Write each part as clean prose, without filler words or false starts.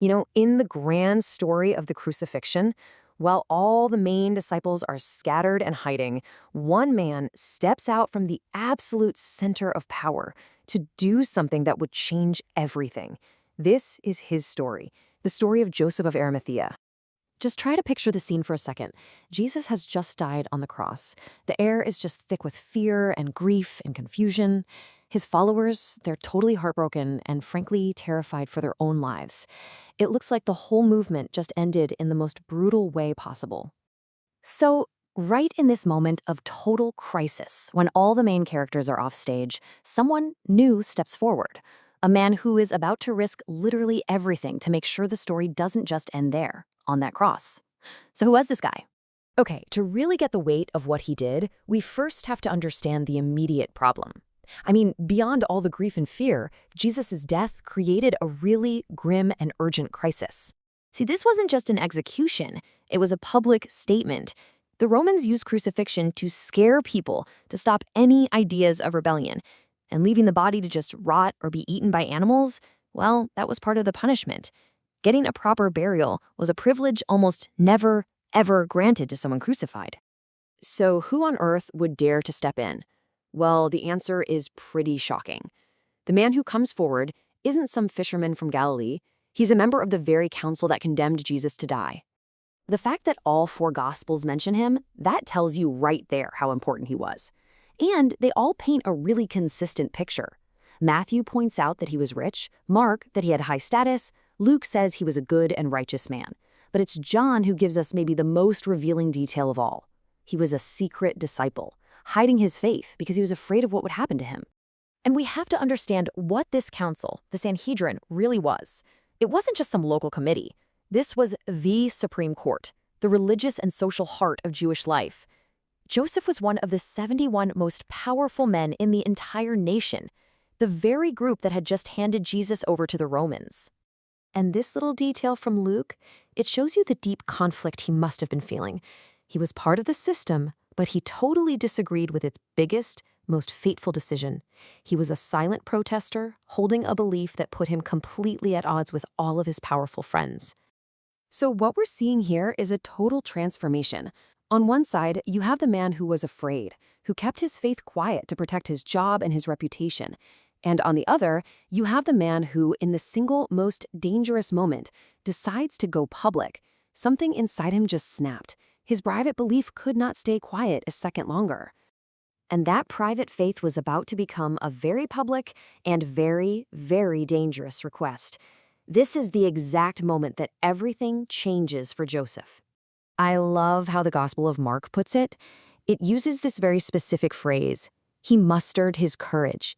In the grand story of the crucifixion, while all the main disciples are scattered and hiding, one man steps out from the absolute center of power to do something that would change everything. This is his story, the story of Joseph of Arimathea. Just try to picture the scene for a second. Jesus has just died on the cross. The air is just thick with fear and grief and confusion. His followers, they're totally heartbroken and frankly terrified for their own lives. It looks like the whole movement just ended in the most brutal way possible. So, right in this moment of total crisis, when all the main characters are off stage, someone new steps forward. A man who is about to risk literally everything to make sure the story doesn't just end there, on that cross. So who was this guy? Okay, to really get the weight of what he did, we first have to understand the immediate problem. Beyond all the grief and fear, Jesus' death created a really grim and urgent crisis. See, this wasn't just an execution, it was a public statement. The Romans used crucifixion to scare people, to stop any ideas of rebellion. And leaving the body to just rot or be eaten by animals, well, that was part of the punishment. Getting a proper burial was a privilege almost never, ever granted to someone crucified. So who on earth would dare to step in? Well, the answer is pretty shocking. The man who comes forward isn't some fisherman from Galilee. He's a member of the very council that condemned Jesus to die. The fact that all four Gospels mention him, that tells you right there how important he was. And they all paint a really consistent picture. Matthew points out that he was rich, Mark that he had high status, Luke says he was a good and righteous man. But it's John who gives us maybe the most revealing detail of all. He was a secret disciple, hiding his faith because he was afraid of what would happen to him. And we have to understand what this council, the Sanhedrin, really was. It wasn't just some local committee. This was the Supreme Court, the religious and social heart of Jewish life. Joseph was one of the 71 most powerful men in the entire nation, the very group that had just handed Jesus over to the Romans. And this little detail from Luke, it shows you the deep conflict he must have been feeling. He was part of the system, but he totally disagreed with its biggest, most fateful decision. He was a silent protester, holding a belief that put him completely at odds with all of his powerful friends. So what we're seeing here is a total transformation. On one side, you have the man who was afraid, who kept his faith quiet to protect his job and his reputation. And on the other, you have the man who, in the single most dangerous moment, decides to go public. Something inside him just snapped. His private belief could not stay quiet a second longer. And that private faith was about to become a very public and very, very dangerous request. This is the exact moment that everything changes for Joseph. I love how the Gospel of Mark puts it. It uses this very specific phrase, he mustered his courage.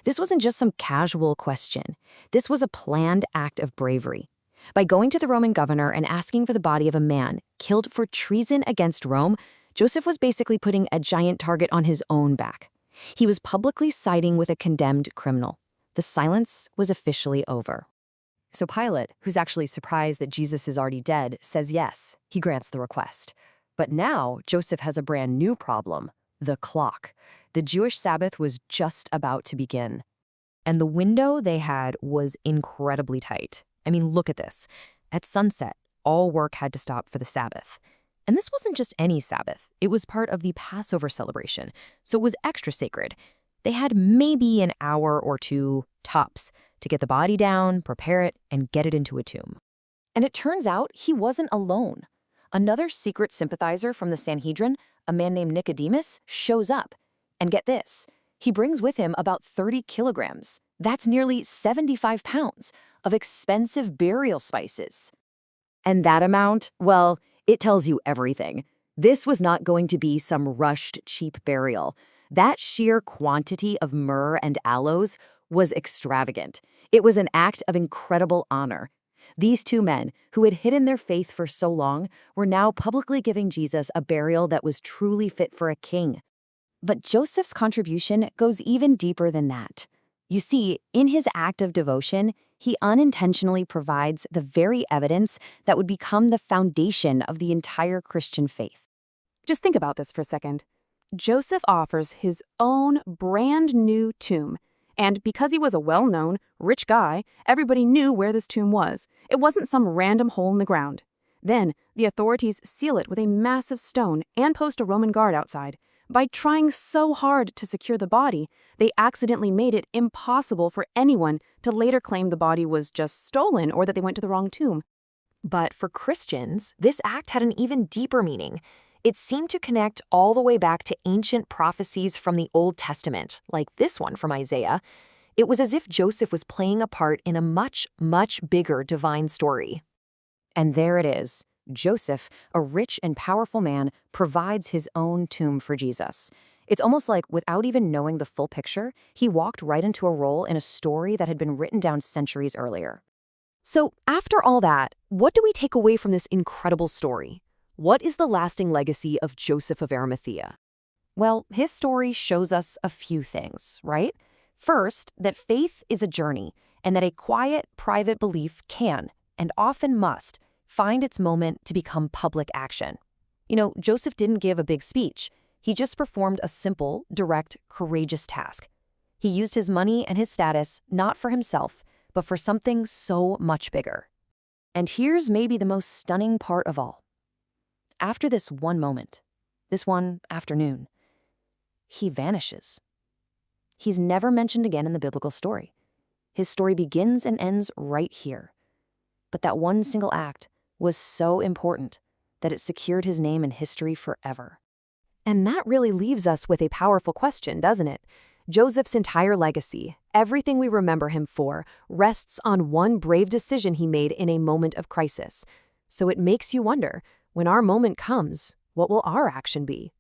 This wasn't just some casual question. This was a planned act of bravery. By going to the Roman governor and asking for the body of a man killed for treason against Rome, Joseph was basically putting a giant target on his own back. He was publicly siding with a condemned criminal. The silence was officially over. So Pilate, who's actually surprised that Jesus is already dead, says yes. He grants the request. But now Joseph has a brand new problem, the clock. The Jewish Sabbath was just about to begin. And the window they had was incredibly tight. Look at this. At sunset, all work had to stop for the Sabbath. And this wasn't just any Sabbath. It was part of the Passover celebration, so it was extra sacred. They had maybe an hour or two, tops, to get the body down, prepare it, and get it into a tomb. And it turns out he wasn't alone. Another secret sympathizer from the Sanhedrin, a man named Nicodemus, shows up. And get this, he brings with him about 30 kilograms. That's nearly 75 pounds of expensive burial spices. And that amount, well, it tells you everything. This was not going to be some rushed, cheap burial. That sheer quantity of myrrh and aloes was extravagant. It was an act of incredible honor. These two men, who had hidden their faith for so long, were now publicly giving Jesus a burial that was truly fit for a king. But Joseph's contribution goes even deeper than that. You see, in his act of devotion, he unintentionally provides the very evidence that would become the foundation of the entire Christian faith. Just think about this for a second. Joseph offers his own brand new tomb, And because he was a well-known, rich guy, everybody knew where this tomb was. It wasn't some random hole in the ground. Then, the authorities seal it with a massive stone and post a Roman guard outside. By trying so hard to secure the body, they accidentally made it impossible for anyone to later claim the body was just stolen or that they went to the wrong tomb. But for Christians, this act had an even deeper meaning. It seemed to connect all the way back to ancient prophecies from the Old Testament, like this one from Isaiah. It was as if Joseph was playing a part in a much, much bigger divine story. And there it is. Joseph, a rich and powerful man, provides his own tomb for Jesus. It's almost like, without even knowing the full picture, he walked right into a role in a story that had been written down centuries earlier. So, after all that, what do we take away from this incredible story? What is the lasting legacy of Joseph of Arimathea? Well, his story shows us a few things, right? First, that faith is a journey, and that a quiet, private belief can, and often must, find its moment to become public action. Joseph didn't give a big speech. He just performed a simple, direct, courageous task. He used his money and his status not for himself, but for something so much bigger. And here's maybe the most stunning part of all. After this one moment, this one afternoon, he vanishes. He's never mentioned again in the biblical story. His story begins and ends right here. But that one single act was so important that it secured his name in history forever. And that really leaves us with a powerful question, doesn't it? Joseph's entire legacy, everything we remember him for, rests on one brave decision he made in a moment of crisis. So it makes you wonder, when our moment comes, what will our action be?